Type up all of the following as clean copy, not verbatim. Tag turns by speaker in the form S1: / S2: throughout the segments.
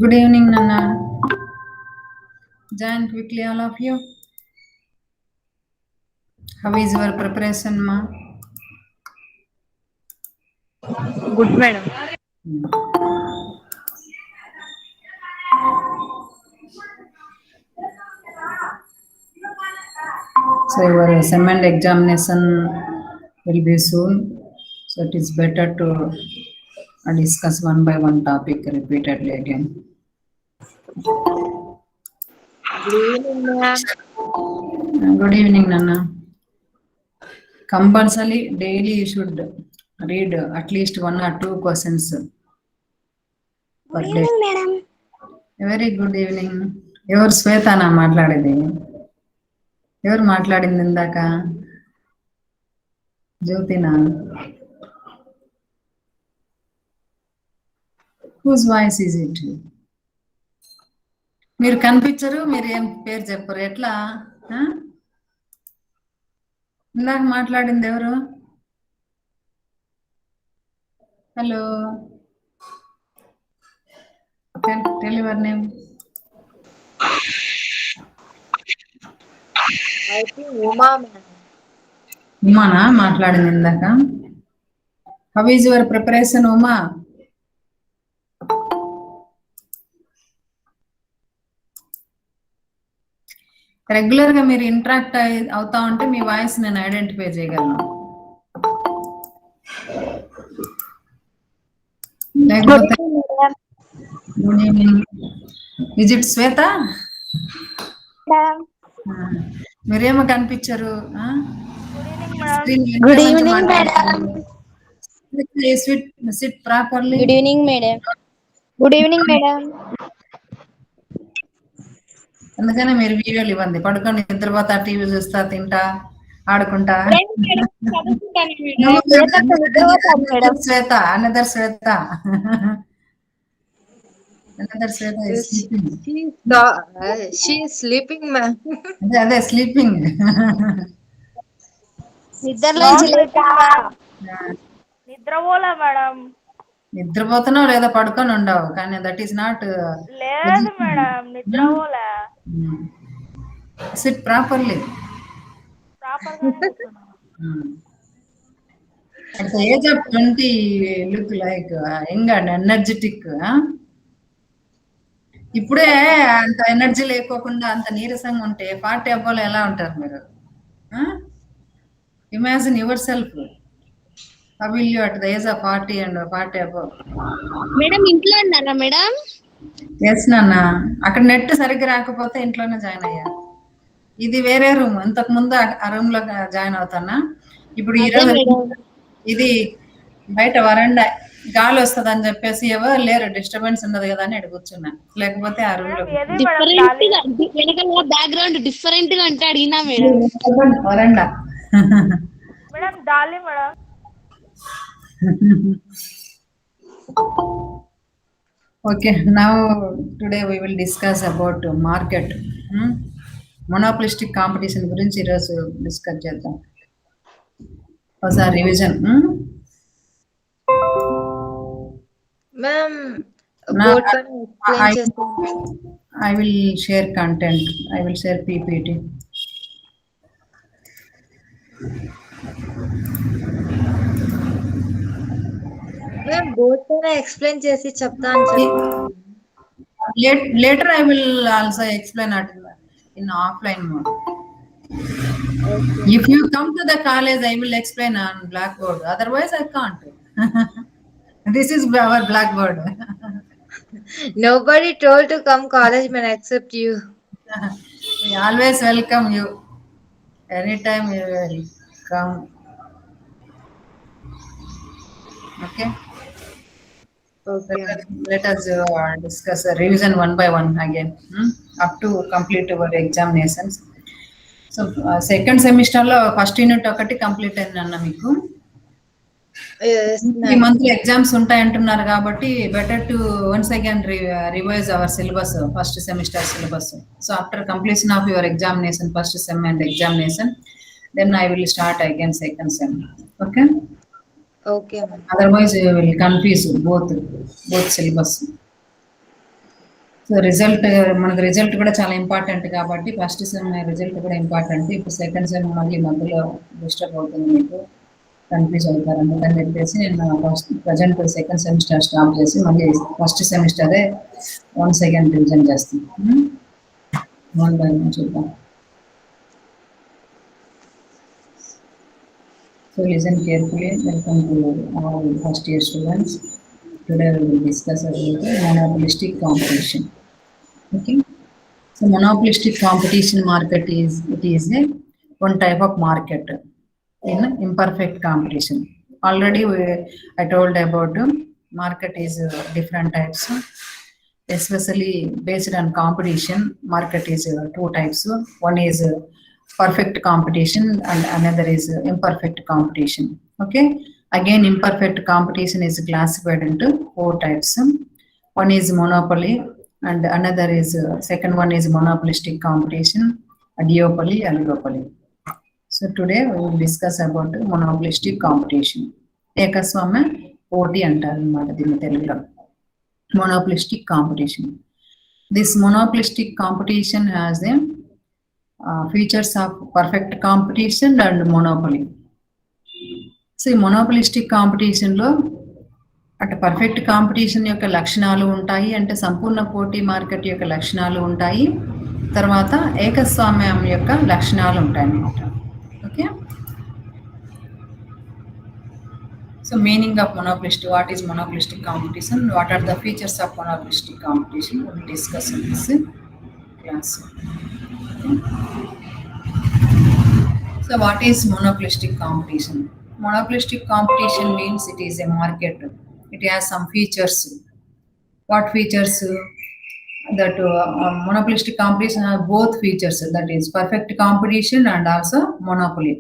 S1: Good evening, Nana. Join quickly, all of you. How is your preparation, ma?
S2: Good, madam.
S1: So your assignment examination will be soon. So it is better to discuss one by one topic repeatedly again.
S2: Good evening, ma'am.
S1: Good evening, Nana. Compulsory daily you should read at least one or two questions per
S3: Good
S1: day.
S3: evening, madam.
S1: Very good evening. ఎవరు శ్వేతనా మాట్లాడేది? ఎవరు మాట్లాడింది ఇందాక? జ్యోతినా? Whose voice is it? మీరు కనిపించరు, మీరు ఏం పేరు చెప్పరు, ఎట్లా? ఇందాక మాట్లాడింది ఎవరు? Hello, tell your name.
S2: I think Uma, ma'am.
S1: ఉమానా మాట్లాడింది ఇందాక? How is your preparation, Uma? Regular గా మీరు ఇంటరాక్ట్ అవుతా ఉంటే మీ వాయిస్ నేను ఐడెంటిఫై చేయగలను. లేకపోతే గుడ్ ఈవినింగ్. ఇజ్ ఇట్ శ్వేత? మీరేమో కనిపించరు.
S3: Good evening, madam.
S1: SIT properly.
S3: Good evening, madam. Good evening, madam.
S1: అందుకనే మీరు వీడియోలు ఇవ్వండి. పడుకొని నిద్రపోతా, టీవీ చూస్తా, తింటా, ఆడుకుంటా. Shweta, another Shweta. Another Shweta is sleeping.
S2: She is sleeping, ma'am.
S1: అదే స్లీపింగ్.
S3: నిద్రలోంచి లేచా
S4: నిద్రపోలే మేడం.
S1: నిద్రపోతున్నావు లేదా పడుకొని ఉండవు, కానీ దట్ ఈస్ నాట్.
S4: లేదు మేడం, నిద్రపోలే.
S1: Sit properly.
S4: ప్రాపర్ గానే కూర్చున్నా.
S1: At the age of 20, look like young and energetic. ఇప్పుడే అంత ఎనర్జీ లేకోకుండా అంత నీరసంగా ఉంటే 40 అబ్బోలో ఎలా ఉంటారు మీరు? Imagine your self. How will you at the age of 40 and 40 above?
S3: Madam ఇంట్లో ఉన్నారా మేడం?
S1: ఎస్ నాన్న. అక్కడ నెట్ సరిగ్గా రాకపోతే ఇంట్లోనే జాయిన్ అయ్యా. ఇది వేరే రూమ్. ఇంతకు ముందు ఆ రూమ్ లో జాయిన్ అవుతానా. ఇప్పుడు ఈరోజు ఇది బయట వరండా గాలి వస్తుంది అని చెప్పేసి ఎవరు లేరు, డిస్టర్బెన్స్ ఉండదు కదా అని కూర్చున్నా. లేకపోతే ఆ రూమ్ లో
S3: బ్యాక్గ్రౌండ్ డిఫరెంట్ గా అంటే అడిగినా మేడం.
S1: వరండా.
S4: Madam Dolly madam.
S1: Okay, now today we will discuss about market. Monopolistic competition గురించి ఈరోజు డిస్కస్ చేద్దాం. ఒకసారి revision.
S2: Ma'am,
S1: I will share content. I will share PPT.
S2: Ma'am, board పైన explain చేసి చెప్తాను చెప్పండి.
S1: Later I will also explain it in offline mode. Okay. If you come to the college, I will explain on blackboard. Otherwise, I can't. This is our blackboard.
S2: Nobody told to come college, man, except you.
S1: We always welcome you. Anytime you will come. Okay.
S2: Okay.
S1: Let us discuss a revision one by one again, up to complete our examinations. So second semester లో first unit ఒకటి complete అయిందన్న మీకు. ఈ month exams ఉంటాయి అంటున్నారు కాబట్టి better to once again revise hour syllabus, first semester syllabus. So after completion of your examination, first sem and examination, then I will start again second sem. Okay.
S2: Okay.
S1: Otherwise you will confuse both syllabus. So result మనకు result కూడా చాలా important కాబట్టి first sem result కూడా important. ఇప్పుడు second sem మళ్ళీ మధ్యలో disturb అవుతుంది, మీకు కన్ఫ్యూజ్ అవుతారు. అందుకని చెప్పేసి నేను ప్రజెంట్ సెకండ్ సెమిస్టర్ స్టాప్ చేసి మళ్ళీ ఫస్ట్ సెమిస్టరే వన్స్ అగైన్ రివిజన్ చేస్తాను. వన్ బై వన్ చూద్దాం. So listen carefully. Welcome to all first year students. Today we will discuss about monopolistic competition. Okay. So monopolistic competition market is a one type of market in imperfect competition. Already I told about market is different types, especially based on competition. Market is two types. One is perfect competition and another is imperfect competition. Okay, again imperfect competition is classified into four types. One is monopoly and another is second one is monopolistic competition, duopoly, oligopoly. So today we will discuss about monopolistic competition. ఏకస్వామ్య పోటీ అంటారు అన్నమాట దీని తెలుగులో, monopolistic competition. This monopolistic competition has a features of perfect competition and monopoly. So ఈ monopolistic competition లో అంటే perfect competition యొక్క లక్షణాలు ఉంటాయి, అంటే సంపూర్ణ పోటీ మార్కెట్ యొక్క లక్షణాలు ఉంటాయి, తర్వాత ఏకస్వామ్యం యొక్క లక్షణాలు ఉంటాయి అన్నమాట. Okay, so meaning of monopolistic, what is monopolistic competition, what are the features of monopolistic competition, we will discuss in this class. So what is monopolistic competition? Monopolistic competition means it is a market. It has some features. What features? That monopolistic competition have both features, that is perfect competition and also monopoly.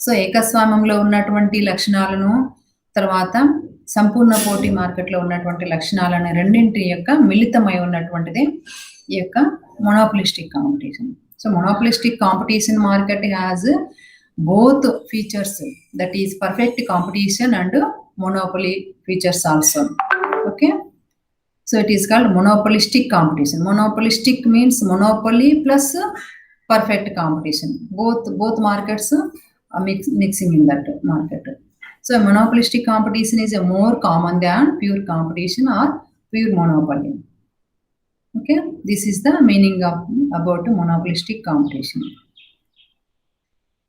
S1: So ఏకస్వామ్యంలో ఉన్నటువంటి లక్షణాలను తర్వాత సంపూర్ణ పోటీ మార్కెట్లో ఉన్నటువంటి లక్షణాలను రెండింటి యొక్క మిళితమై ఉన్నటువంటిది ఈ యొక్క monopolistic competition. So monopolistic competition market has both features, that is perfect competition and monopoly features also. Okay, so it is called monopolistic competition. Monopolistic means monopoly plus perfect competition, both markets are mixing in that market. So monopolistic competition is a more common than pure competition or pure monopoly. Okay, this is the meaning of about monopolistic competition.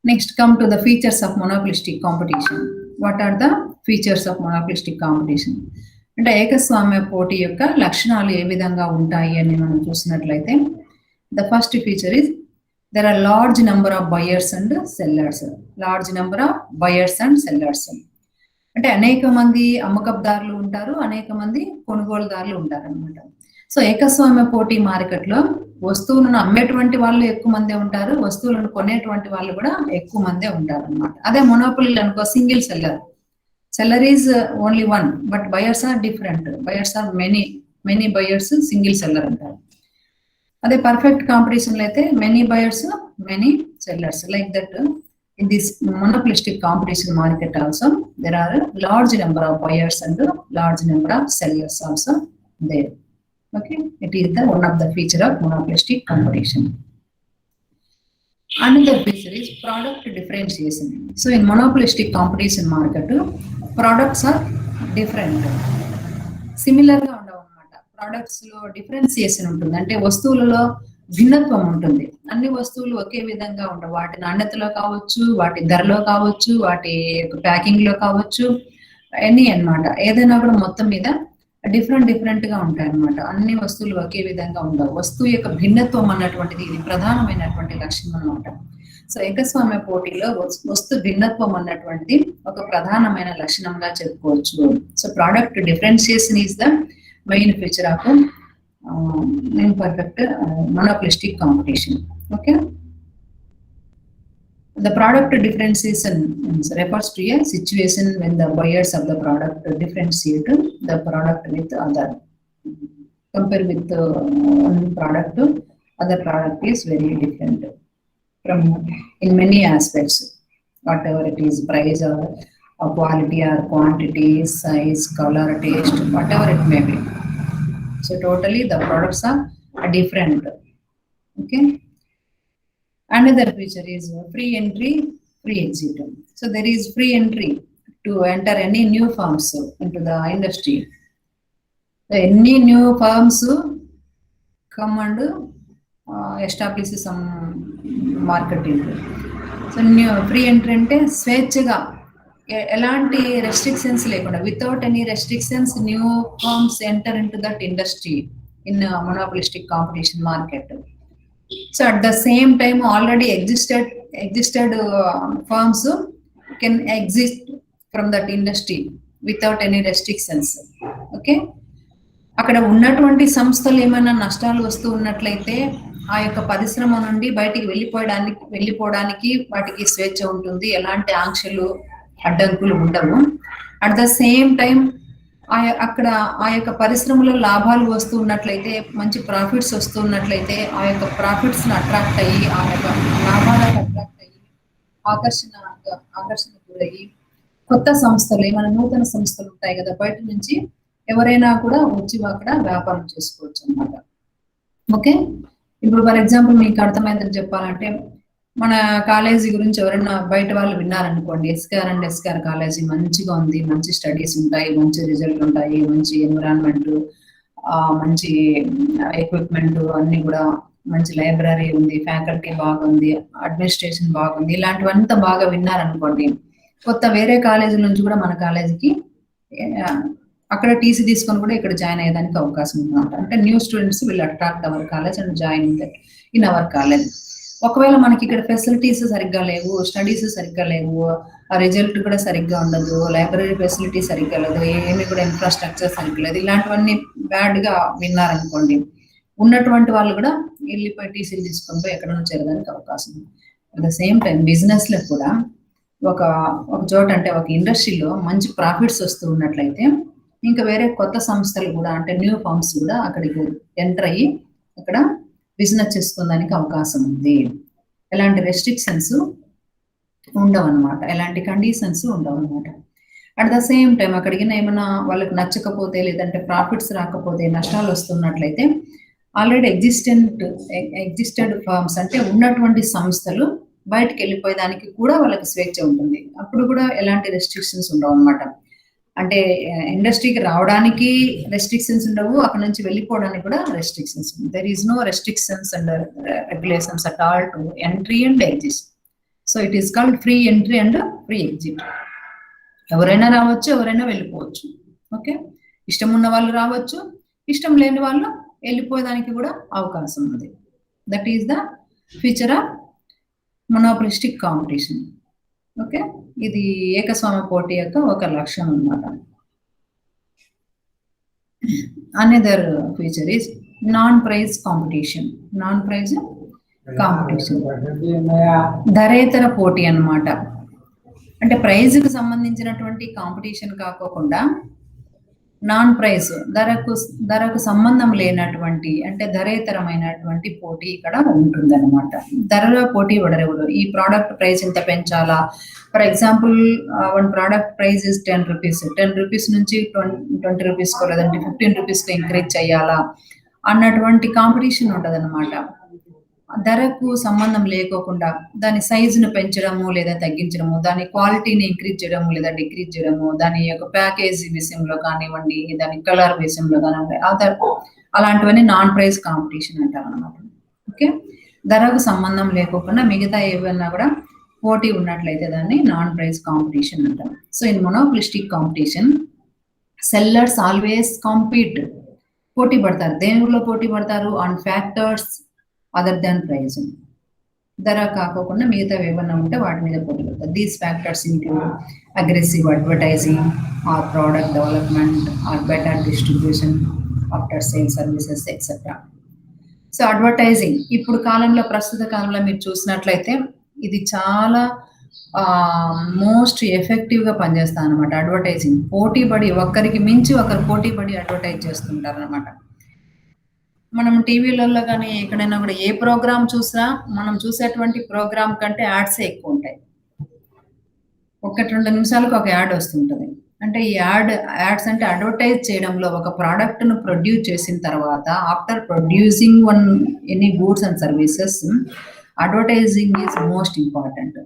S1: Next, come to the features of monopolistic competition. What are the features of monopolistic competition? అంటే ఏకస్వామ్య పోటీ యొక్క లక్షణాలు ఏ విధంగా ఉంటాయి అని మనం చూసినట్లయితే, the first feature is there are large number of buyers and sellers. Large number of buyers and sellers అంటే అనేక మంది అమ్మకదారులు ఉంటారు, అనేక మంది కొనుగోలుదారులు ఉంటారు అన్నమాట. సో ఏకస్వామ్య పోటీ మార్కెట్లో వస్తువులను అమ్మేటువంటి వాళ్ళు ఎక్కువ మందే ఉంటారు, వస్తువులను కొనేటువంటి వాళ్ళు కూడా ఎక్కువ మందే ఉంటారు అన్నమాట. అదే మొనోపొలీ అనుకో, single seller is only one, but buyers are different, buyers are many buyers, single seller అంటారు. అదే పర్ఫెక్ట్ కాంపిటీషన్ లో అయితే many buyers, many sellers, like that in this monopolistic competition market also there are large number of buyers and large number of sellers also there. Okay, it is the one of the feature of monopolistic competition. Another feature is product differentiation. So in monopolistic competition market products are different, similar ga undavu annamata. Products lo differentiation ఉంటుంది, అంటే వస్తువులలో భిన్నత్వం ఉంటుంది. అన్ని వస్తువులు ఒకే విధంగా ఉండవు, వాటి నాణ్యతలో కావచ్చు, వాటి ధరలో కావచ్చు, వాటి ప్యాకింగ్ లో కావచ్చు, ఎన్ని అన్నమాట. ఏదైనా కూడా మొత్తం మీద డిఫరెంట్ గా ఉంటాయి అన్నమాట. అన్ని వస్తువులు ఒకే విధంగా ఉండవు. వస్తువు యొక్క భిన్నత్వం అన్నటువంటిది ఇది ప్రధానమైనటువంటి లక్ష్యం అన్నమాట. సో ఏకస్వామ్య పోటీలో వస్తు భిన్నత్వం అన్నటువంటిది ఒక ప్రధానమైన లక్షణంగా చెప్పుకోవచ్చు. So product differentiation is the main feature of imperfect monopolistic competition. Okay, the product differentiation refers to a situation when the buyers of the product differentiate the product with other. Compare with one product to other product is very different from in many aspects, whatever it is, price or quality or quantity, size, color, taste, whatever it may be. So totally the products are different. Okay. Another feature is free entry, free exit. So there is free entry to enter any new firms into the industry. So any new firms come and establish some marketing. So free entry అంటే స్వేచ్ఛగా ఎలాంటి restrictions లేకుండా without any restrictions new firms enter into that industry in monopolistic competition market. So at the same time already existed firms can exist from that industry without any restrictions. Okay. అక్కడ ఉన్నటువంటి సంస్థలు ఏమైనా నష్టాలు వస్తూ ఉన్నట్లయితే ఆ యొక్క పరిశ్రమ నుండి బయటికి వెళ్ళిపోవడానికి వాటికి స్వేచ్ఛ ఉంటుంది, ఎలాంటి ఆంక్షలు అడ్డంకులు ఉండవు. అట్ ద సేమ్ టైం అక్కడ ఆ యొక్క పరిశ్రమలో లాభాలు వస్తూ ఉన్నట్లయితే, మంచి ప్రాఫిట్స్ వస్తూ ఉన్నట్లయితే ఆ యొక్క ప్రాఫిట్స్ అట్రాక్ట్ అయ్యి, ఆ యొక్క లాభాలకు అట్రాక్ట్ అయ్యి ఆకర్షణ గురయ్యి కొత్త సంస్థలు ఏమైనా నూతన సంస్థలు ఉంటాయి కదా బయట నుంచి, ఎవరైనా కూడా వచ్చి అక్కడ వ్యాపారం చేసుకోవచ్చు అన్నమాట. ఓకే. ఇప్పుడు ఫర్ ఎగ్జాంపుల్ మీకు అర్థమైందని చెప్పాలంటే, మన కాలేజీ గురించి ఎవరైనా బయట వాళ్ళు విన్నారనుకోండి, ఎస్కేఆర్ అండ్ ఎస్కేఆర్ కాలేజీ మంచిగా ఉంది, మంచి స్టడీస్ ఉంటాయి, మంచి రిజల్ట్ ఉంటాయి, మంచి ఎన్విరాన్మెంట్, మంచి ఎక్విప్మెంట్ అన్ని కూడా, మంచి లైబ్రరీ ఉంది, ఫ్యాకల్టీ బాగుంది, అడ్మినిస్ట్రేషన్ బాగుంది, ఇలాంటివంతా బాగా విన్నారనుకోండి, కొత్త వేరే కాలేజీ నుంచి కూడా మన కాలేజీకి అక్కడ టీసీ తీసుకొని కూడా ఇక్కడ జాయిన్ అయ్యేదానికి అవకాశం ఉందన్నమాట. అంటే new students will attract hour college and join in our college. ఒకవేళ మనకి ఇక్కడ ఫెసిలిటీస్ సరిగ్గా లేవు, స్టడీస్ సరిగ్గా లేవు, ఆ రిజల్ట్ కూడా సరిగ్గా ఉండదు, లైబ్రరీ ఫెసిలిటీ సరిగ్గా లేదు, ఏమి కూడా ఇన్ఫ్రాస్ట్రక్చర్ సరిగ్గా లేదు, ఇలాంటివన్నీ బ్యాడ్ గా విన్నారనుకోండి, ఉన్నటువంటి వాళ్ళు కూడా వెళ్ళిపోయి టీసీలు తీసుకొని పోయి ఎక్కడైనా చేరడానికి అవకాశం ఉంది. At the same time business లో కూడా ఒక చోట అంటే ఒక ఇండస్ట్రీలో మంచి ప్రాఫిట్స్ వస్తూ ఉన్నట్లయితే ఇంకా వేరే కొత్త సంస్థలు కూడా అంటే న్యూ ఫార్మ్స్ కూడా అక్కడికి ఎంటర్ అయ్యి అక్కడ బిజినెస్ చేసుకోవడానికి అవకాశం ఉంది. ఎలాంటి రెస్ట్రిక్షన్స్ ఉండవు అనమాట, ఎలాంటి కండిషన్స్ ఉండవు అనమాట. అట్ ద సేమ్ టైం అక్కడికి ఏమైనా వాళ్ళకి నచ్చకపోతే, లేదంటే ప్రాఫిట్స్ రాకపోతే, నష్టాలు వస్తున్నట్లయితే ఆల్రెడీ ఎగ్జిస్టెడ్ ఫార్మ్స్ అంటే ఉన్నటువంటి సంస్థలు బయటకు వెళ్ళిపోయేదానికి కూడా వాళ్ళకి స్వేచ్ఛ ఉంటుంది. అప్పుడు కూడా ఎలాంటి రెస్ట్రిక్షన్స్ ఉండవు అనమాట. అంటే ఇండస్ట్రీకి రావడానికి రెస్ట్రిక్షన్స్ ఉండవు, అక్కడ నుంచి వెళ్ళిపోవడానికి కూడా రెస్ట్రిక్షన్స్ ఉండవు. There is no restrictions and regulations at all to entry and exit. So it is called free entry and free exit. ఎవరైనా రావచ్చు, ఎవరైనా వెళ్ళిపోవచ్చు. ఓకే. ఇష్టం ఉన్న వాళ్ళు రావచ్చు, ఇష్టం లేని వాళ్ళు వెళ్ళిపోయేదానికి కూడా అవకాశం ఉంది. That is the feature of monopolistic competition. Okay. ఇది ఏకస్వామ్య పోటీ యొక్క ఒక లక్షణం అన్నమాట. Another feature is non price competition. Non price competition ధరేతర పోటీ అన్నమాట. అంటే ప్రైజ్ కు సంబంధించినటువంటి కాంపిటీషన్ కాకోకుండా నాన్ ప్రైజ్ ధరకు సంబంధం లేనటువంటి అంటే ధరేతరమైనటువంటి పోటీ ఇక్కడ ఉంటుంది అనమాట. ధరలో పోటీ పడరెవరు, ఈ ప్రోడక్ట్ ప్రైస్ ఎంత పెంచాలా, for example one product price is 10 rupees, 10 rupees నుంచి 20 రూపీస్ లేదంటే 15 రూపీస్ ఇంక్రీజ్ చేయాలా అన్నటువంటి కాంపిటీషన్ ఉంటుంది అనమాట. ధరకు సంబంధం లేకోకుండా దాని సైజును పెంచడము లేదా తగ్గించడము, దాని క్వాలిటీని ఇంక్రీజ్ చేయడము లేదా డిక్రీజ్ చేయడము, దాని యొక్క ప్యాకేజ్ విషయంలో కానివ్వండి, దాని కలర్ విషయంలో కానివ్వండి, అలాంటివన్నీ నాన్ ప్రైజ్ కాంపిటీషన్ అంటారు అనమాట. ఓకే. ధరకు సంబంధం లేకోకుండా మిగతా ఏవన్నా కూడా పోటీ ఉన్నట్లయితే దాన్ని నాన్ ప్రైజ్ కాంపిటీషన్ అంటారు. So in monopolistic competition sellers always compete, పోటీ పడతారు. దేనిలో పోటీ పడతారు? On factors other than price. ధర కాకోకుండా మిగతా ఏమన్నా ఉంటే వాటి మీద పోటీ పడతారు. These factors include aggressive advertising or product development or better distribution after sale services etcetera. So advertising ఇప్పుడు కాలంలో, ప్రస్తుత కాలంలో మీరు చూసినట్లయితే ఇది చాలా మోస్ట్ ఎఫెక్టివ్ గా పనిచేస్తాను అనమాట. అడ్వర్టైజింగ్ పోటీ పడి ఒక్కరికి మించి ఒకరు పోటీ పడి అడ్వర్టైజ్ చేస్తుంటారు అనమాట. మనం టీవీలలో కానీ ఎక్కడైనా కూడా ఏ ప్రోగ్రామ్ చూసినా మనం చూసేటువంటి ప్రోగ్రామ్ కంటే యాడ్సే ఎక్కువ ఉంటాయి. 1-2 నిమిషాలకు ఒక యాడ్ వస్తుంటది. అంటే ఈ యాడ్స్ అంటే అడ్వర్టైజ్ చేయడంలో ఒక ప్రోడక్ట్‌ను ప్రొడ్యూస్ చేసిన తర్వాత after producing any goods and services advertising is most important.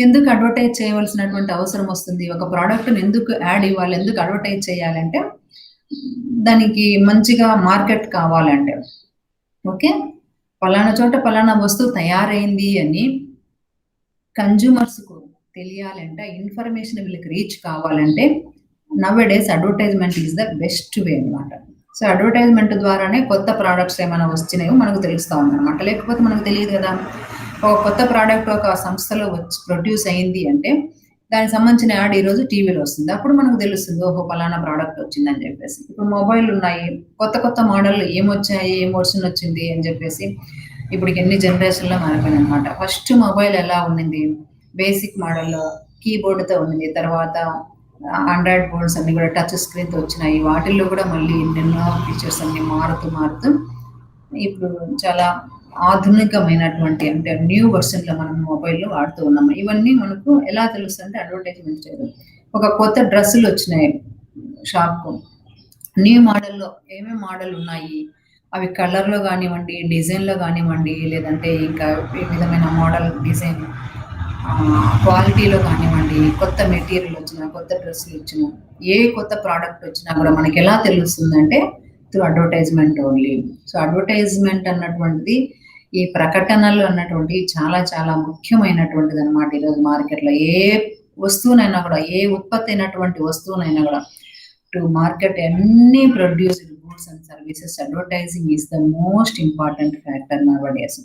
S1: ఎందుకు అడ్వర్టైజ్ చేయవలసినటువంటి అవసరం వస్తుంది? ఒక ప్రోడక్ట్‌ని ఎందుకు యాడ్ ఇవ్వాలి? ఎందుకు అడ్వర్టైజ్ చేయాలంటే దానికి మంచిగా మార్కెట్ కావాలంటే. ఓకే. పలానా చోట పలానా వస్తువు తయారైంది అని కన్జ్యూమర్స్‌కు తెలియాలంటే ఇన్ఫర్మేషన్ వీళ్ళకి రీచ్ కావాలంటే nowadays advertisement is the best way అన్నమాట. సో అడ్వర్టైజ్మెంట్ ద్వారానే కొత్త ప్రోడక్ట్స్ ఏమైనా వచ్చినాయో మనకు తెలుస్తా ఉందన్నమాట. లేకపోతే మనకు తెలియదు కదా. ఒక కొత్త ప్రోడక్ట్ ఒక సంస్థలో ప్రొడ్యూస్ అయింది అంటే దానికి సంబంధించిన యాడ్ ఈరోజు టీవీలో వస్తుంది. అప్పుడు మనకు తెలుస్తుంది ఓహో పలానా ప్రోడక్ట్ వచ్చిందని చెప్పేసి. ఇప్పుడు మొబైల్ ఉన్నాయి, కొత్త కొత్త మోడల్ ఏమొచ్చాయి, ఏం వర్షన్ వచ్చింది అని చెప్పేసి ఇప్పుడు ఎన్ని జనరేషన్లో మారిపోయినాయి అనమాట. ఫస్ట్ మొబైల్ ఎలా ఉండింది, బేసిక్ మోడల్లో కీబోర్డ్తో ఉండింది. తర్వాత ఆండ్రాయిడ్ ఫోన్స్ అన్ని కూడా టచ్ స్క్రీన్తో వచ్చినాయి. వాటిల్లో కూడా మళ్ళీ ఎన్నెన్నో ఫీచర్స్ అన్ని మారుతూ ఇప్పుడు చాలా ఆధునికమైనటువంటి అంటే న్యూ వర్షన్లో మనం మొబైల్లో వాడుతూ ఉన్నాము. ఇవన్నీ మనకు ఎలా తెలుస్తుంది అంటే అడ్వర్టైజ్మెంట్ చేయడం. ఒక కొత్త డ్రెస్సులు వచ్చినాయి షాప్కు, న్యూ మోడల్లో ఏమేమి మోడల్ ఉన్నాయి, అవి కలర్లో కానివ్వండి, డిజైన్లో కానివ్వండి, లేదంటే ఇంకా ఏ విధమైన మోడల్ డిజైన్ క్వాలిటీలో కానివ్వండి, కొత్త మెటీరియల్ వచ్చినా, కొత్త డ్రెస్సులు వచ్చినా, ఏ కొత్త ప్రోడక్ట్ వచ్చినా కూడా మనకి ఎలా తెలుస్తుందంటే through advertisement only. So advertisement అన్నటువంటిది ఈ ప్రకటనలు అన్నటువంటి చాలా చాలా ముఖ్యమైనటువంటిది అనమాట. ఈరోజు మార్కెట్లో ఏ వస్తువునైనా కూడా, ఏ ఉత్పత్తి అయినటువంటి వస్తువునైనా కూడా టు మార్కెట్ ఎన్ని produced goods and services advertising is the most important factor nowadays.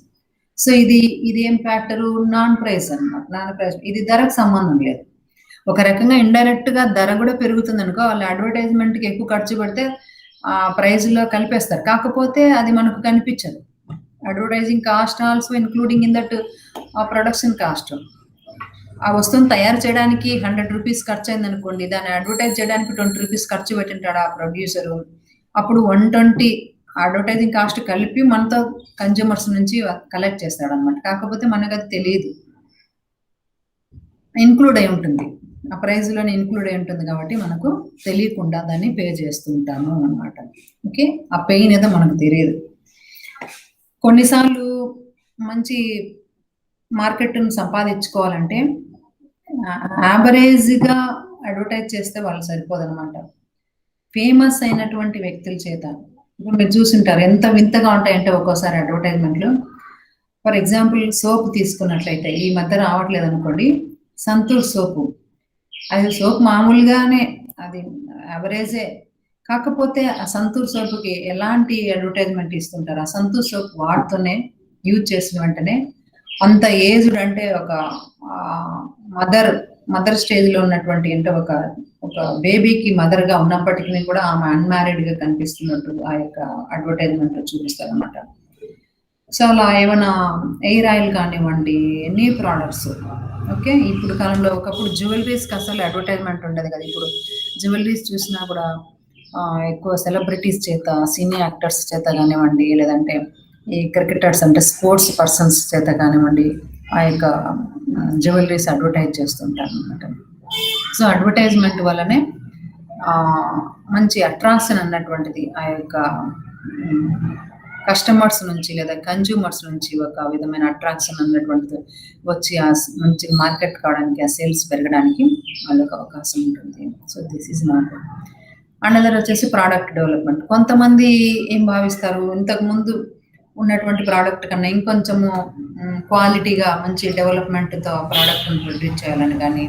S1: So ఇది ఏం ఫ్యాక్టరు? నాన్ ప్రైస్ అన్నమాట. నాన్ ప్రైస్ ఇది ధరకు సంబంధం లేదు. ఒక రకంగా ఇండైరెక్ట్ గా ధర కూడా పెరుగుతుంది అనుకో, వాళ్ళు అడ్వర్టైజ్మెంట్ కి ఎక్కువ ఖర్చు పెడితే ఆ ప్రైస్ లో కలిపేస్తారు. కాకపోతే అది మనకు కనిపించదు. Advertising cost also including in that production cost. ఆ వస్తువుని తయారు చేయడానికి 100 రూపీస్ ఖర్చు అయింది అనుకోండి, దాన్ని అడ్వర్టైజ్ చేయడానికి 20 రూపీస్ ఖర్చు పెట్టింటాడు ఆ ప్రొడ్యూసరు. అప్పుడు 120 అడ్వర్టైజింగ్ కాస్ట్ కలిపి మనతో కన్జ్యూమర్స్ నుంచి కలెక్ట్ చేస్తాడు అనమాట. కాకపోతే మనకు అది తెలియదు, ఇన్క్లూడ్ అయి ఉంటుంది, ఆ ప్రైజ్ లోనే ఇన్క్లూడ్ అయి ఉంటుంది. కాబట్టి మనకు తెలియకుండా దాన్ని పే చేస్తూ ఉంటాము అనమాట. ఓకే, ఆ పెయిన్ ఏదో మనకు తెలియదు. కొన్నిసార్లు మంచి మార్కెట్ను సంపాదించుకోవాలంటే యావరేజ్గా అడ్వర్టైజ్ చేస్తే వాళ్ళు సరిపోదనమాట. ఫేమస్ అయినటువంటి వ్యక్తుల చేత ఇప్పుడు మీరు చూసింటారు ఎంత వింతగా ఉంటాయంటే ఒక్కోసారి అడ్వర్టైజ్మెంట్లు. ఫర్ ఎగ్జాంపుల్ సోప్ తీసుకున్నట్లయితే ఈ మధ్య రావట్లేదు అనుకోండి, సంతూర్ సోపు. అది సోప్ మామూలుగానే అది యావరేజే. కాకపోతే ఆ సంతూర్ సోపుకి ఎలాంటి అడ్వర్టైజ్మెంట్ ఇస్తుంటారు? ఆ సంతూర్ సోప్ వాడుతూనే యూజ్ చేసిన వెంటనే అంత ఏజ్డ్ అంటే ఒక మదర్ స్టేజ్ లో ఉన్నటువంటి అంటే ఒక బేబీకి మదర్ గా ఉన్నప్పటికీ కూడా ఆమె అన్మ్యారీడ్ గా కనిపిస్తున్నట్టు ఆ యొక్క అడ్వర్టైజ్మెంట్ చూపిస్తారు అనమాట. సో అలా ఏమైనా ఎయిర్ ఆయిల్ కానివ్వండి, ఎనీ ప్రోడక్ట్స్. ఓకే, ఇప్పుడు కాలంలో ఒకప్పుడు జ్యువెలరీస్కి అసలు అడ్వర్టైజ్మెంట్ ఉండదు కదా. ఇప్పుడు జ్యువెలరీస్ చూసినా కూడా ఎక్కువ సెలబ్రిటీస్ చేత, సినీ యాక్టర్స్ చేత కానివ్వండి, లేదంటే ఈ క్రికెటర్స్ అంటే స్పోర్ట్స్ పర్సన్స్ చేత కానివ్వండి, ఆ యొక్క జ్యువెలరీస్ అడ్వర్టైజ్ చేస్తుంటారు అనమాట. సో అడ్వర్టైజ్మెంట్ వల్లనే మంచి అట్రాక్షన్ అన్నటువంటిది ఆ యొక్క కస్టమర్స్ నుంచి లేదా కన్జ్యూమర్స్ నుంచి ఒక విధమైన అట్రాక్షన్ అన్నటువంటిది వచ్చి ఆ మంచి మార్కెట్ కావడానికి, ఆ సేల్స్ పెరగడానికి వాళ్ళకి అవకాశం ఉంటుంది. So this is not. Another వచ్చేసి ప్రోడక్ట్ డెవలప్మెంట్. కొంతమంది ఏం భావిస్తారు, ఇంతకు ముందు ఉన్నటువంటి ప్రోడక్ట్ కన్నా ఇంకొంచెము క్వాలిటీగా మంచి డెవలప్మెంట్తో ప్రోడక్ట్ని ప్రొడ్యూస్ చేయాలని కానీ,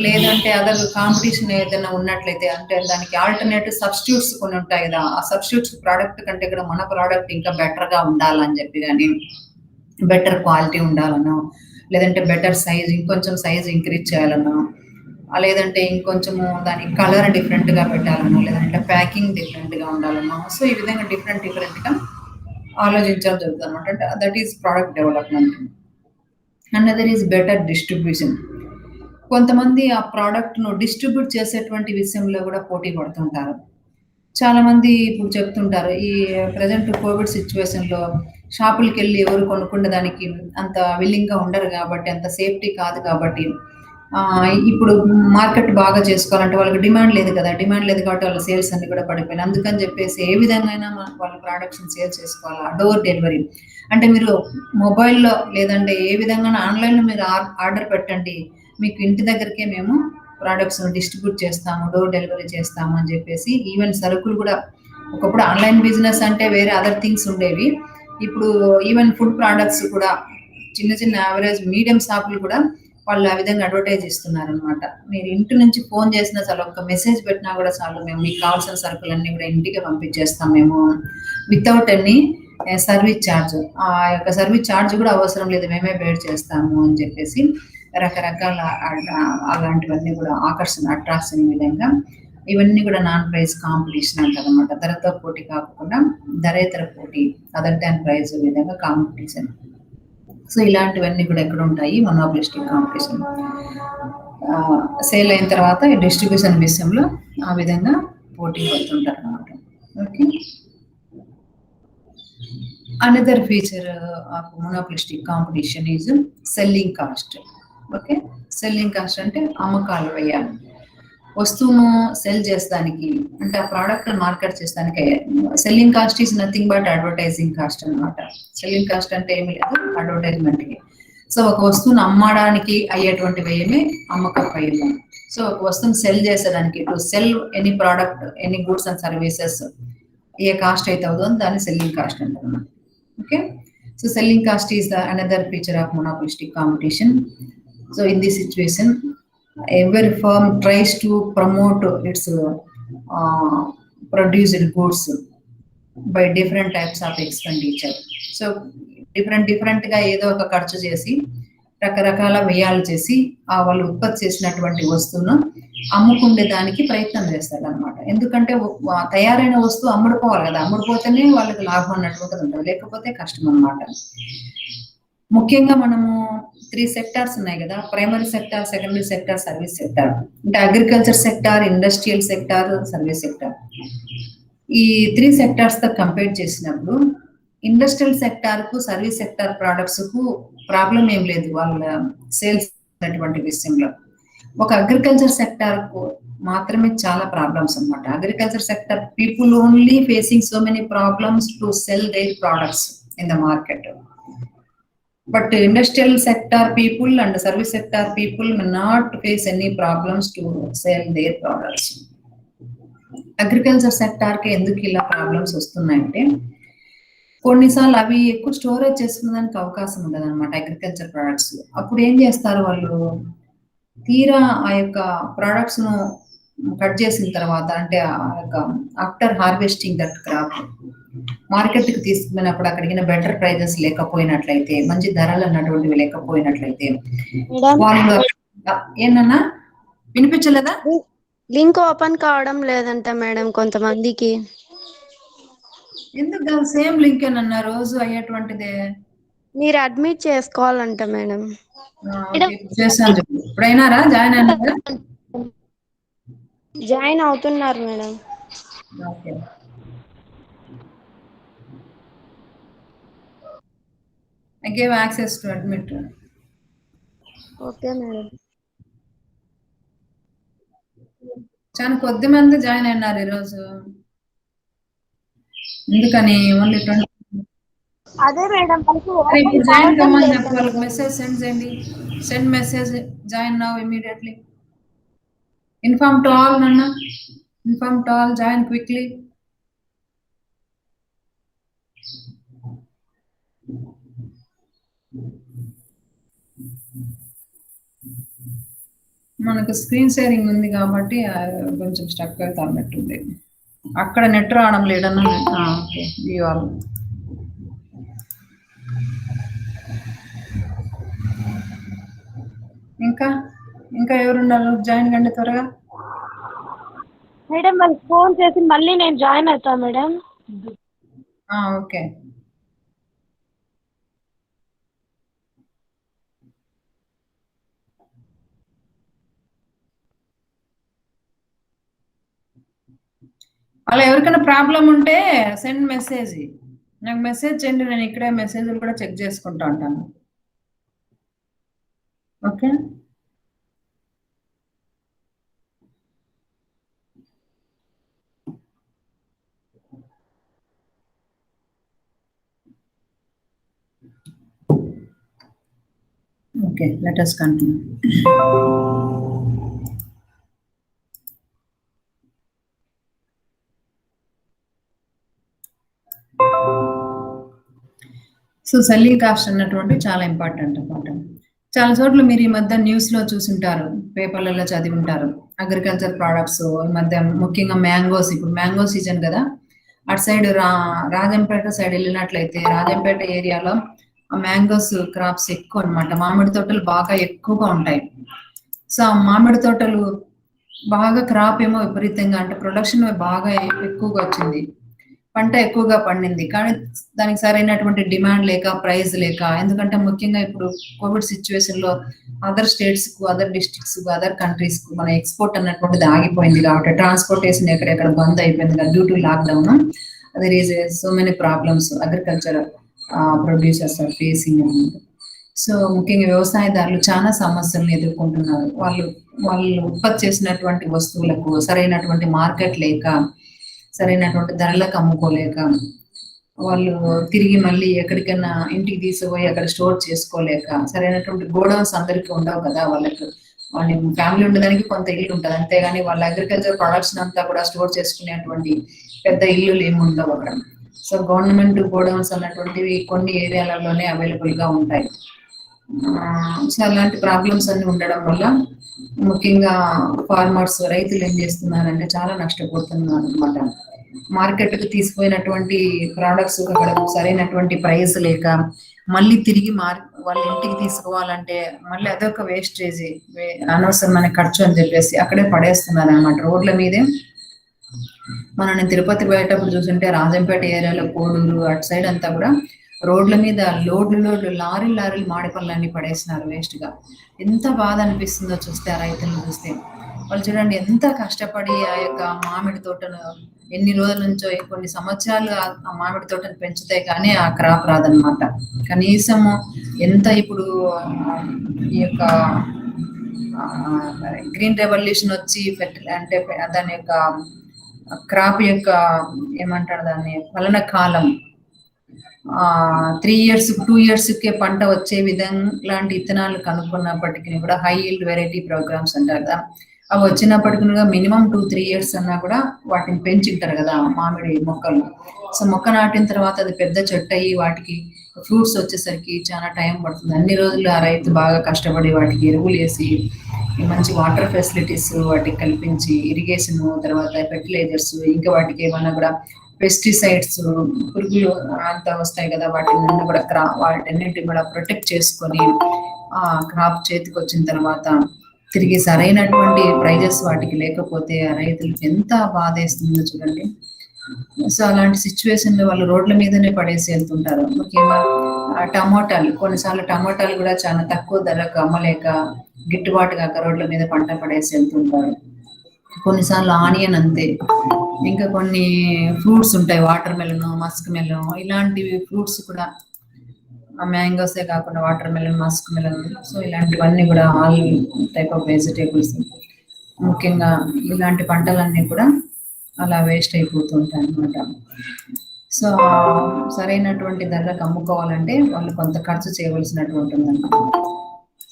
S1: లేదంటే అదర్ కాంపిటీషన్ ఏదైనా ఉన్నట్లయితే అంటే దానికి ఆల్టర్నేటివ్ సబ్స్టిట్యూట్స్ కొన్ని ఉంటాయి కదా, ఆ సబ్స్టిట్యూట్స్ ప్రోడక్ట్ కంటే కూడా మన ప్రోడక్ట్ ఇంకా బెటర్గా ఉండాలని చెప్పి కానీ, బెటర్ క్వాలిటీ ఉండాలనో, లేదంటే బెటర్ సైజ్ ఇంకొంచెం సైజ్ ఇంక్రీజ్ చేయాలనో, లేదంటే ఇంకొంచెము దాని కలర్ డిఫరెంట్గా పెట్టాలనో, లేదంటే ప్యాకింగ్ డిఫరెంట్గా ఉండాలనో. సో ఈ విధంగా డిఫరెంట్గా ఆలోచించడం జరుగుతుంది అనమాట. అంటే that is product development. Another is better distribution. కొంతమంది ఆ ప్రోడక్ట్ను డిస్ట్రిబ్యూట్ చేసేటువంటి విషయంలో కూడా పోటీ పడుతుంటారు. చాలామంది ఇప్పుడు చెప్తుంటారు, ఈ ప్రజెంట్ కోవిడ్ సిచ్యువేషన్లో షాపులకి వెళ్ళి ఎవరు కొనుక్కునే దానికి అంత విల్లింగ్గా ఉండరు కాబట్టి, అంత సేఫ్టీ కాదు కాబట్టి ఇప్పుడు మార్కెట్ బాగా చేసుకోవాలంటే వాళ్ళకి డిమాండ్ లేదు కదా! డిమాండ్ లేదు కాబట్టి వాళ్ళ సేల్స్ అన్నీ కూడా పడిపోయినాయి. అందుకని చెప్పేసి ఏ విధంగా అయినా వాళ్ళ ప్రొడక్ట్స్‌ని సేల్ చేసుకోవాలా. Door delivery. అంటే మీరు మొబైల్‌లో లేదంటే ఏ విధంగానైనా ఆన్‌లైన్‌లో మీరు ఆర్డర్ పెట్టండి. మీకు ఇంటి దగ్గరికే మేము ప్రొడక్ట్స్‌ని డిస్ట్రిబ్యూట్ చేస్తాము. డోర్ డెలివరీ చేస్తాము అని చెప్పేసి ఈవెన్ సరుకులు కూడా ఒకప్పుడు ఆన్‌లైన్ బిజినెస్ అంటే వేరే అదర్ థింగ్స్ ఉండేవి. ఇప్పుడు ఈవెన్ ఫుడ్ ప్రొడక్ట్స్ కూడా చిన్న చిన్న యావరేజ్ మీడియం షాపులు కూడా వాళ్ళు ఆ విధంగా అడ్వర్టైజ్ ఇస్తున్నారనమాట. మీరు ఇంటి నుంచి ఫోన్ చేసినా చాలు, ఒక్క మెసేజ్ పెట్టినా కూడా చాలు, మేము మీకు కావాల్సిన సరుకులన్నీ కూడా ఇంటికే పంపించేస్తాం మేము వితౌట్ ఎనీ సర్వీస్ ఛార్జ్. ఆ యొక్క సర్వీస్ ఛార్జ్ కూడా అవసరం లేదు, మేమే బేర్ చేస్తాము అని చెప్పేసి రకరకాల అలాంటివన్నీ కూడా అట్రాక్షన్ విధంగా ఇవన్నీ కూడా నాన్ ప్రైజ్ కాంపిటీషన్ అంటారు అనమాట. ధరతో పోటీ కాకుండా ధరేతర పోటీ, అదర్ దాన్ ప్రైజ్ విధంగా కాంపిటీషన్. సో ఇలాంటివన్నీ కూడా ఎక్కడ ఉంటాయి, మొనోపోలిస్టిక్ కాంపిటీషన్. సేల్ అయిన తర్వాత డిస్ట్రిబ్యూషన్ విషయంలో ఆ విధంగా పోటీ పడుతుంటారు అనమాట. Okay, another feature of monopolistic competition is selling cost. Okay, selling cost అంటే అమ్మకాలు వ్యయాలు. వస్తువును సెల్ చేసడానికి అంటే ఆ ప్రోడక్ట్ మార్కెట్ చేసడానికి selling cost is nothing but advertising cost అనమాట. సెల్లింగ్ కాస్ట్ అంటే ఏమి లేదు, అడ్వర్టైజ్మెంట్కి. సో ఒక వస్తువును అమ్మడానికి అయ్యేటువంటి వ్యయమే అమ్మకపు వ్యయం. సో ఒక వస్తువును సెల్ చేసేదానికి, to sell any product, any goods and services ఏ కాస్ట్ అయితే అవుతుందో దాన్ని సెల్లింగ్ కాస్ట్ అంటారు. Okay, so selling cost is the another feature of monopolistic competition. So in this situation, every firm tries to promote its produced goods by different types of expenditure. So different గా ఏదో ఒక ఖర్చు చేసి రకరకాల వ్యయాలు చేసి వాళ్ళు ఉత్పత్తి చేసినటువంటి వస్తువును అమ్ముకుండే దానికి ప్రయత్నం చేస్తారు అనమాట. ఎందుకంటే తయారైన వస్తువు అమ్ముడుపోవాలి కదా, అమ్ముడుపోతేనే వాళ్ళకి లాభం అన్నటువంటిది ఉంటుంది, లేకపోతే కష్టం అనమాట. ముఖ్యంగా మనము 3 సెక్టార్స్ ఉన్నాయి కదా, primary sector, secondary sector, service sector. అంటే agriculture sector, industrial sector, service sector. ఈ 3 సెక్టార్స్ తో కంపేర్ చేసినప్పుడు ఇండస్ట్రియల్ సెక్టార్ కు, సర్వీస్ సెక్టార్ ప్రొడక్ట్స్ కు ప్రాబ్లం ఏం లేదు వాళ్ళ సేల్స్ అనేటువంటి విషయంలో. ఒక అగ్రికల్చర్ సెక్టార్ కు మాత్రమే చాలా ప్రాబ్లమ్స్ అన్నమాట. Agriculture sector people only facing so many problems to sell their products in the market. But industrial sector people and service sector people may not face any problems to sell their products. Agriculture సెక్టార్కి ఎందుకు ఇలా problems వస్తున్నాయంటే కొన్నిసార్లు అవి ఎక్కువ storage చేసుకునేదానికి అవకాశం ఉండదు అనమాట అగ్రికల్చర్ ప్రొడక్ట్స్. అప్పుడు ఏం చేస్తారు వాళ్ళు, తీరా ఆ యొక్క ప్రొడక్ట్స్ ను కట్ చేసిన తర్వాత, అంటే ఆ యొక్క ఆఫ్టర్ హార్వెస్టింగ్ దట్ క్రాప్ మార్కెట్కి తీసుకున్నప్పుడు అక్కడికి బెటర్ ప్రైజెస్ లేకపోయినట్లయితే, మంచి ధరలు అన్నటువంటివి లేకపోయినట్లయితే వాళ్ళు ఏమన్నా వినిపించలేదా?
S3: లింక్ ఓపెన్ కావడం లేదంట మేడం కొంతమందికి.
S1: ఎందుకు సేమ్ లింక్ ఏనన్నా రోజు అయ్యేటువంటిదే,
S3: మీరు అడ్మిట్ చేసుకోవాలంట మేడం.
S1: చేశాను చెప్పు. ఇప్పుడైనారా జాయిన్ అయినారా?
S3: జాయిన్ అవుతున్నారు madam.
S1: Okay, I gave access to admit.
S3: Okay madam.
S1: చాలా కొద్ది మంది జాయిన్ అయినారు ఈరోజు, ఎందుకని ఓన్లీ 20.
S3: అదే మేడం
S1: ఇప్పుడు జాయిన్ కమ్మని చెప్పి వాళ్ళకి మెసేజ్ సెండ్ చేయండి. Send message, join now immediately. Inform to all నన్న, inform to all, join quickly. మనకు స్క్రీన్ షేరింగ్ ఉంది కాబట్టి కొంచెం స్టక్ అవుతా అన్నట్టుంది. అక్కడ నెట్ రావడం లేదన్నా. Okay, view all. ఇంకా ఎవరున్నారు? జాయిన్ కండి త్వరగా
S3: మేడం. వాళ్ళు ఫోన్ చేసి మళ్ళీ నేను జాయిన్ అవుతా మేడం.
S1: ఓకే, అలా ఎవరికైనా ప్రాబ్లం ఉంటే సెండ్ మెసేజ్, నాకు మెసేజ్ చేయండి, నేను ఇక్కడే మెసేజ్లు కూడా చెక్ చేసుకుంటా ఉంటాను. Okay, Okay, let us continue. So selling cost అన్నటువంటి చాలా ఇంపార్టెంట్ అనమాట. చాలా చోట్ల మీరు ఈ మధ్య న్యూస్లో చూసుంటారు, పేపర్లలో చదివి ఉంటారు. అగ్రికల్చర్ ప్రోడక్ట్స్ ఈ మధ్య ముఖ్యంగా మ్యాంగోస్, ఇప్పుడు మ్యాంగో సీజన్ కదా, అటు సైడ్ రాజంపేట సైడ్ వెళ్ళినట్లయితే రాజంపేట ఏరియాలో మ్యాంగోస్ క్రాప్స్ ఎక్కువ అనమాట. మామిడి తోటలు బాగా ఎక్కువగా ఉంటాయి. సో ఆ మామిడి తోటలు బాగా క్రాప్ ఏమో విపరీతంగా, అంటే ప్రొడక్షన్ బాగా ఎక్కువగా వచ్చింది, పంట ఎక్కువగా పండింది. కానీ దానికి సరైనటువంటి డిమాండ్ లేక, ప్రైస్ లేక, ఎందుకంటే ముఖ్యంగా ఇప్పుడు కోవిడ్ సిచ్యువేషన్ లో అదర్ స్టేట్స్ కు, అదర్ డిస్ట్రిక్ట్స్ కు, అదర్ కంట్రీస్ కు మన ఎక్స్పోర్ట్ అన్నటువంటిది ఆగిపోయింది కాబట్టి ట్రాన్స్పోర్టేషన్ ఎక్కడెక్కడ బంద్ అయిపోయింది కదా due to lockdown. There is so many problems agriculture producers are facing అన్నమాట. సో ముఖ్యంగా వ్యవసాయదారులు చాలా సమస్యలను ఎదుర్కొంటున్నారు. వాళ్ళు ఉత్పత్తి చేసినటువంటి వస్తువులకు సరైనటువంటి మార్కెట్ లేక, సరైనటువంటి ధరలకు అమ్ముకోలేక, వాళ్ళు తిరిగి మళ్ళీ ఎక్కడికైనా ఇంటికి తీసుకుపోయి అక్కడ స్టోర్ చేసుకోలేక, సరైనటువంటి గోడౌన్స్ అందరికీ ఉండవు కదా, వాళ్ళ ఫ్యామిలీ ఉండడానికి కొంత ఇల్లు ఉంటుంది, అంతేగాని వాళ్ళ అగ్రికల్చర్ ప్రొడక్ట్స్ అంతా కూడా స్టోర్ చేసుకునేటువంటి పెద్ద ఇల్లులు ఏమి ఉండవు అక్కడ. సో గవర్నమెంట్ గోడౌన్స్ అన్నటువంటివి కొన్ని ఏరియాలలోనే అవైలబుల్ గా ఉంటాయి. సో అలాంటి ప్రాబ్లమ్స్ అన్ని ఉండడం వల్ల ముఖ్యంగా ఫార్మర్స్, రైతులు ఏం చేస్తున్నారంటే చాలా నష్టపోతున్నారు అనమాట. మార్కెట్ కు తీసుకుపోయినటువంటి ప్రోడక్ట్స్ అక్కడ సరైనటువంటి ప్రైస్ లేక, మళ్ళీ తిరిగి వాళ్ళ ఇంటికి తీసుకోవాలంటే మళ్ళీ అదొక వేస్టేజ్, అనవసరమైన ఖర్చు అని చెప్పేసి అక్కడే పడేస్తున్నారు అనమాట రోడ్ల మీదే. నేను తిరుపతి పోయేటప్పుడు చూస్తుంటే రాజంపేట ఏరియాలో, కోడూరు అటు సైడ్ అంతా కూడా రోడ్ల మీద లోడ్లు లారీలు మాడి పనులన్నీ పడేస్తున్నారు వేస్ట్ గా. ఎంత బాధ అనిపిస్తుందో చూస్తే ఆ రైతులను చూస్తే. వాళ్ళు చూడండి ఎంత కష్టపడి ఆ యొక్క మామిడి తోటను ఎన్ని రోజుల నుంచో, కొన్ని సంవత్సరాలు ఆ మామిడి తోటను పెంచుతాయి కానీ ఆ క్రాప్ రాదనమాట. కనీసం ఎంత ఇప్పుడు ఈ యొక్క గ్రీన్ రెవల్యూషన్ వచ్చి అంటే దాని యొక్క క్రాప్ యొక్క ఏమంటారు దాన్ని, ఫలన కాలం 3 years 2 years కే పంట వచ్చే విధంగా లాంటి విత్తనాలు కనుక్కున్నప్పటికీ కూడా హై ఈల్డ్ వెరైటీ ప్రోగ్రామ్స్ అంటారు కదా, అవి వచ్చినప్పటికీ కూడా మినిమం 2-3 years అన్నా కూడా వాటిని పెంచుంటారు కదా మామిడి మొక్కలు. సో మొక్క నాటిన తర్వాత అది పెద్ద చెట్టు అయ్యి వాటికి ఫ్రూట్స్ వచ్చేసరికి చాలా టైం పడుతుంది. అన్ని రోజులు ఆ రైతు బాగా కష్టపడి వాటికి ఎరువులు వేసి, మంచి వాటర్ ఫెసిలిటీస్ వాటికి కల్పించి, ఇరిగేషన్, తర్వాత ఫెర్టిలైజర్స్, ఇంకా వాటికి ఏమన్నా కూడా పెస్టిసైడ్స్, పురుగులు అంతా వస్తాయి కదా, వాటిని కూడా వాటన్నింటిని కూడా ప్రొటెక్ట్ చేసుకొని ఆ క్రాప్ చేతికి వచ్చిన తర్వాత తిరిగి సరైనటువంటి ప్రైజెస్ వాటికి లేకపోతే ఆ రైతులకు ఎంత బాధేస్తుందో చూడండి. సో అలాంటి సిచ్యువేషన్ లో వాళ్ళు రోడ్ల మీదనే పడేసి వెళ్తుంటారు. ముఖ్యంగా టమోటాలు, కొన్నిసార్లు టమోటాలు కూడా చాలా తక్కువ ధరకు అమ్మలేక, గిట్టుబాటు కాక రోడ్ల మీద పంట పడేసి వెళ్తుంటారు. కొన్నిసార్లు ఆనియన్ అంతే. ఇంకా కొన్ని ఫ్రూట్స్ ఉంటాయి, వాటర్ మెలన్, మస్క్ మెలన్, ఇలాంటివి ఫ్రూట్స్ కూడా, మ్యాంగోసే కాకుండా water melon, Musk melon, so ఇలాంటివన్నీ కూడా ఆల్ టైప్ ఆఫ్ వెజిటేబుల్స్, ముఖ్యంగా ఇలాంటి పంటలన్నీ కూడా అలా వేస్ట్ అయిపోతుంటాయి అన్నమాట. సో సరైనటువంటి ధరలకు అమ్ముకోవాలంటే వాళ్ళు కొంత ఖర్చు చేయవలసినటువంటి ఉందన్నమాట.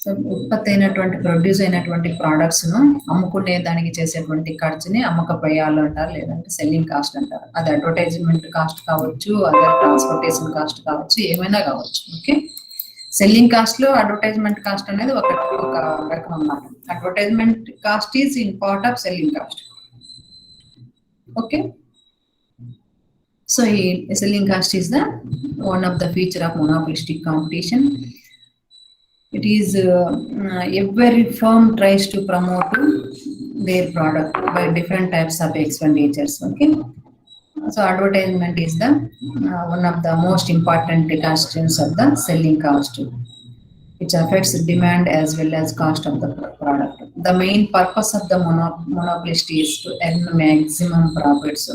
S1: సో ఉత్పత్తి అయినటువంటి, ప్రొడ్యూస్ అయినటువంటి ప్రోడక్ట్స్ ను అమ్ముకునే దానికి చేసేటువంటి ఖర్చుని అమ్మక వ్యయాలు అంటారు, లేదంటే సెల్లింగ్ కాస్ట్ అంటారు. అది అడ్వర్టైజ్మెంట్ కాస్ట్ కావచ్చు, అదర్ ట్రాన్స్పోర్టేషన్ కాస్ట్ కావచ్చు, ఏమైనా కావచ్చు. ఓకే, సెల్లింగ్ కాస్ట్ లో అడ్వర్టైజ్మెంట్ కాస్ట్ అనేది ఒక రకం అన్నమాట. Advertisement cost is in part of selling cost. Okay, so ఈ selling cost is the one of the feature of monopolistic competition. It is every firm tries to promote their product by different types of expenditures. Okay, so advertisement is the one of the most important constituents of the selling cost, which affects demand as well as cost of the product. The main purpose of the monopolist is to earn maximum profits.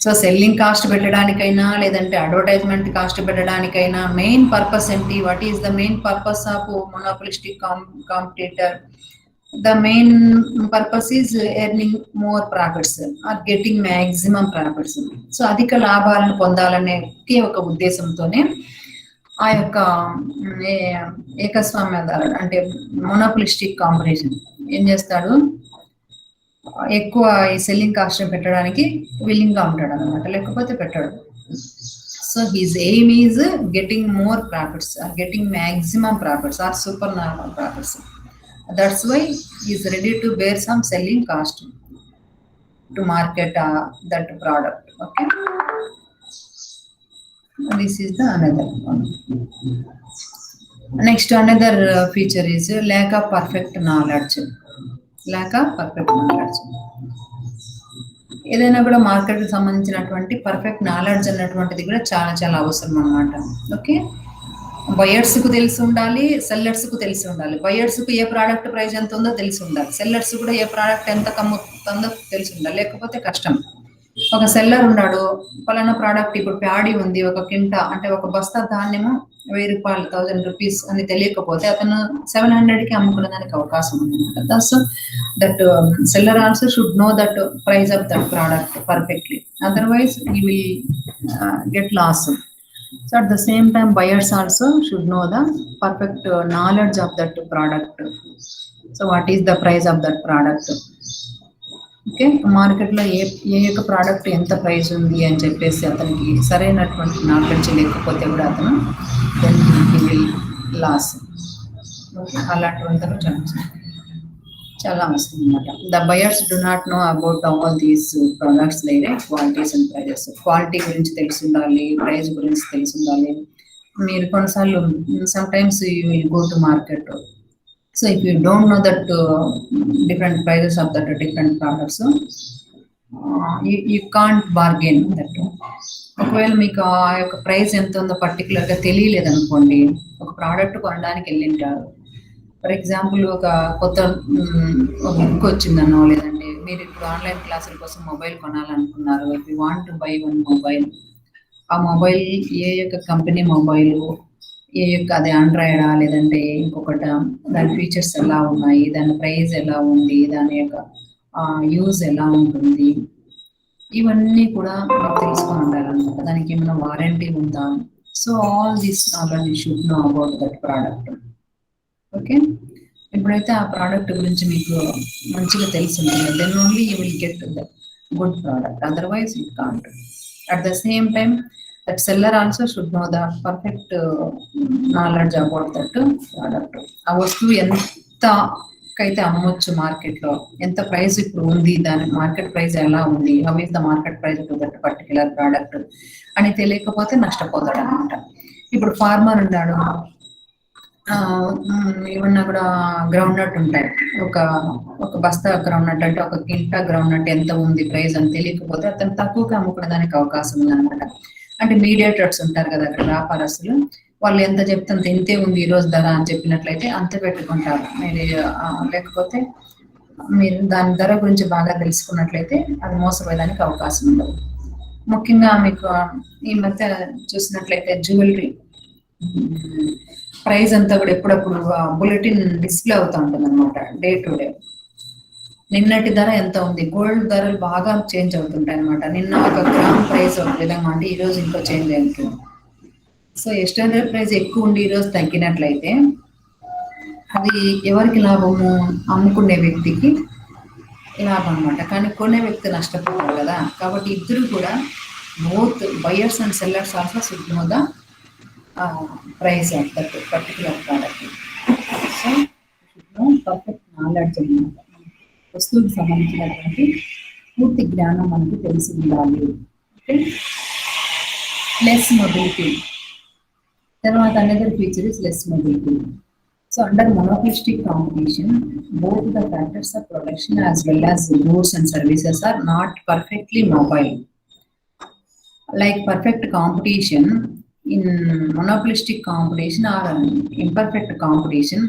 S1: So selling cost పెట్టడానికైనా, లేదంటే advertisement cost పెట్టడానికైనా main purpose ఏంటి? What is the main purpose of monopolistic competitor? The main purpose is earning more profits or getting maximum profits. So అధిక లాభాలను పొందాలనే ఒకే ఒక ఉద్దేశంతోనే ఆ యొక్క ఏకస్వామ్యదారుడు అంటే మొనోపోలిస్టిక్ కాంపిటీషన్ ఏం చేస్తాడు, ఎక్కువ ఈ సెల్లింగ్ కాస్ట్ పెట్టడానికి విల్లింగ్ గా ఉంటాడు అనమాట, లేకపోతే పెట్టాడు. So his aim is getting more profits, getting maximum profits or super normal profits. That's why is ready to bear some selling cost to market that product. Okay, this is the another one. Next another feature is lack of perfect knowledge. ఏదైనా కూడా market కి సంబంధించినటువంటి perfect knowledge అన్నటువంటిది కూడా చాలా చాలా అవసరం అన్నమాట. ఓకే, బయర్స్ కు తెలిసి ఉండాలి, సెల్లర్స్ కు తెలిసి ఉండాలి. బయర్స్ కు ఏ ప్రోడక్ట్ ప్రైస్ ఎంత ఉందో తెలిసి ఉండాలి, సెల్లర్స్ కూడా ఏ ప్రోడక్ట్ ఎంత కమ్ముతుందో తెలిసి ఉండాలి, లేకపోతే కష్టం. ఒక సెల్లర్ ఉన్నాడు, పలానా ప్రోడక్ట్ ఇప్పుడు ప్యాడీ ఉంది, ఒక కింట అంటే ఒక బస్తా ధాన్యము 1000 రూపాయలు 1000 రూపీస్ అని తెలియకపోతే అతను 700కి అమ్ముకునేదానికి అవకాశం ఉంది. That's that seller also should know that price of that product perfectly, otherwise he will get lost. So at the same time buyers also should know the perfect knowledge of that product. So what is the price of that product. Okay, market లో ఏ యొక్క product ఎంత price ఉంది అని చెప్పేసి అతనికి సరైనటువంటి knowledge లేకపోతే కూడా అతను లాస్. అలాంటివంతా చాలా అవసరం అనమాట. The buyers do not know about all these products like qualities and prices. Quality గురించి తెలిసి ఉండాలి, ప్రైస్ గురించి తెలిసి ఉండాలి. మీరు కొన్నిసార్లు sometimes you will go to market. So if you don't know that different prices of that different products, you can't bargain that. ఒకవేళ మీకు ఆ యొక్క ప్రైస్ ఎంత ఉందో పర్టికులర్గా తెలియలేదనుకోండి, ఒక ప్రోడక్ట్ కొనడానికి వెళ్ళింటారు. ఫర్ ఎగ్జాంపుల్ ఒక కొత్త బుక్ వచ్చిందనో, లేదంటే మీరు ఇప్పుడు ఆన్లైన్ క్లాసుల కోసం మొబైల్ కొనాలనుకున్నారు. If you want to buy one mobile, ఆ మొబైల్ ఏ యొక్క కంపెనీ మొబైల్, ఏ యొక్క అది ఆండ్రాయిడా లేదంటే ఇంకొకట, దాని ఫీచర్స్ ఎలా ఉన్నాయి, దాని ప్రైస్ ఎలా ఉంది, దాని యొక్క యూజ్ ఎలా ఉంటుంది, ఇవన్నీ కూడా తెలుసుకొని ఉండాలన్నమాట. దానికి ఏమైనా వారంటీ ఉందా. So all this knowledge should know about that product. Okay, ఎప్పుడైతే ఆ ప్రోడక్ట్ గురించి మీకు మంచిగా తెలిసింది, then only you will get the good product, otherwise you can't. At the same time that seller also should know the perfect knowledge about that product. ఆ వస్తువు ఎంత కైతే అమ్మొచ్చు మార్కెట్ లో, ఎంత ప్రైస్ ఇప్పుడు ఉంది, దాని మార్కెట్ ప్రైస్ ఎలా ఉంది, how is the market price to that particular product అని తెలియకపోతే నష్టపోతాడు అనమాట. ఇప్పుడు ఫార్మర్ ఉన్నాడు, ఏమన్నా కూడా గ్రౌండ్ నట్ ఉంటాయి, ఒక బస్తా గ్రౌండ్ నట్ అంటే ఒక కింట గ్రౌండ్ నట్ ఎంత ఉంది ప్రైస్ అని తెలియకపోతే అతను తక్కువగా అమ్ముకునేదానికి అవకాశం ఉంది అనమాట. అంటే మీడియేటర్స్ ఉంటారు కదా అక్కడ వ్యాపారస్తులు, వాళ్ళు ఎంత చెప్తే అంత ఇంతే ఉంది ఈ రోజు ధర అని చెప్పినట్లయితే అంతే పెట్టుకుంటారు. మీరు లేకపోతే మీరు దాని ధర గురించి బాగా తెలుసుకున్నట్లయితే అది మోసపోయేదానికి అవకాశం ఉండదు. ముఖ్యంగా మీకు ఈ మధ్య చూసినట్లయితే జ్యువెలరీ ప్రైస్ అంతా కూడా ఎప్పుడప్పుడు బులెటిన్ డిస్ప్లే అవుతూ ఉంటుంది అనమాట, డే టు డే. నిన్నటి ధర ఎంత ఉంది, గోల్డ్ ధరలు బాగా చేంజ్ అవుతుంటాయి అనమాట. నిన్న ఒక గ్రామ్ ప్రైస్ ఒక విధంగా అంటే ఈరోజు ఇంకో చేంజ్ అవుతుంది. సో ఎక్స్చేంజ్ ప్రైస్ ఎక్కువ ఉండి ఈరోజు తగ్గినట్లయితే అది ఎవరికి లాభము, అమ్ముకునే వ్యక్తికి లాభం అనమాట. కానీ కొనే వ్యక్తి నష్టపోతారు కదా. కాబట్టి ఇద్దరు కూడా both buyers and sellers also should know the price of that particular product. So should know perfect knowledge అనమాట. వస్తువుకి సంబంధించినటువంటి పూర్తి జ్ఞానం మనకు తెలిసి ఉండాలి. Okay, less mobility. తర్వాత another feature is less mobility. So under monopolistic competition, both the factors of production as well as goods and services are not perfectly mobile. Like perfect competition, in monopolistic competition or imperfect competition,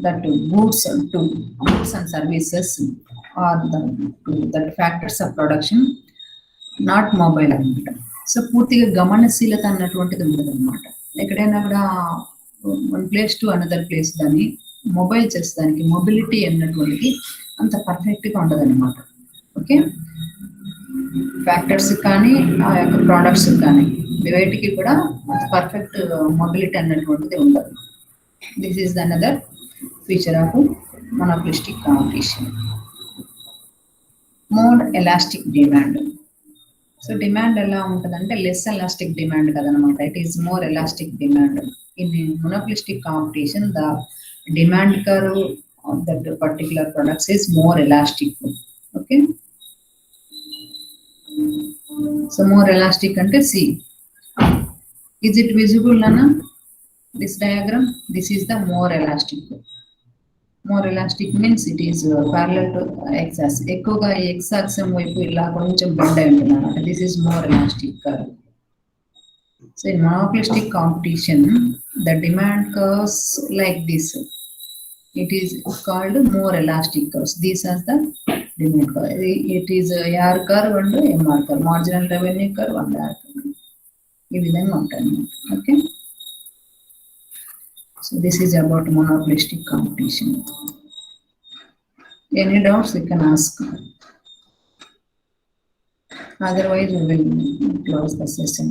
S1: that goods and services are the factors of production not mobile అనమాట. So పూర్తిగా గమనశీలత అన్నటువంటిది ఉండదు అనమాట. ఎక్కడైనా కూడా one place to another place దాన్ని mobile చేసేదానికి mobility అన్నటువంటిది అంత పర్ఫెక్ట్గా ఉండదు అనమాట. ఓకే, ఫ్యాక్టర్స్ కానీ ఆ యొక్క ప్రోడక్ట్స్ కానీ వేటికి కూడా పర్ఫెక్ట్ మొబిలిటీ అన్నటువంటిది ఉండదు. This is another feature of monopolistic competition. More elastic demand. So demand ఎలా ఉంటుందంటే లెస్ ఎలాస్టిక్ డిమాండ్ కదనమాట. It is more elastic demand. In monopolistic competition the demand curve of that particular products is more elastic. Okay, so more elastic అంటే see. Is it visible అన్న this diagram? This is the more elastic. More elastic means it is parallel to X axis. ఎక్కువగా X axis వైపు ఇలా కొంచెం bend అయి ఉంటుంది అన్నమాట. This is more elastic curve. So in monopolistic competition the demand curves like this, it is called more elastic curves. These are the demand curve. It is AR curve and MR curve, marginal revenue curve and AR curve. ఈ విధంగా ఉంటాయి. Okay, so this is about monopolistic competition. Any doubts you can ask, otherwise we will close the session.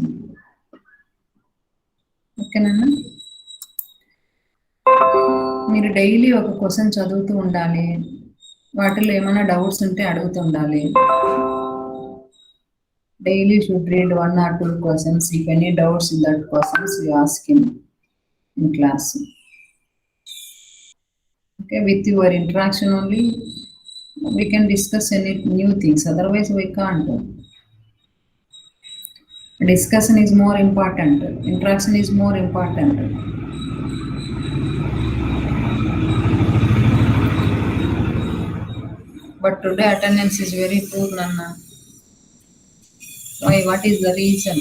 S1: ఓకేనా? మీరు daily ఒక question చదువుతూ ఉండాలి. వాటిలో ఏమైనా డౌట్స్ ఉంటే అడుగుతూ ఉండాలి. Daily should read 1 or 2 questions. If any doubts in that questions you ask in class. Okay, with your interaction only we can discuss any new things, otherwise we can't. Discussion is more important, interaction is more important. But today attendance is very poor, Nana. Why? What is the reason?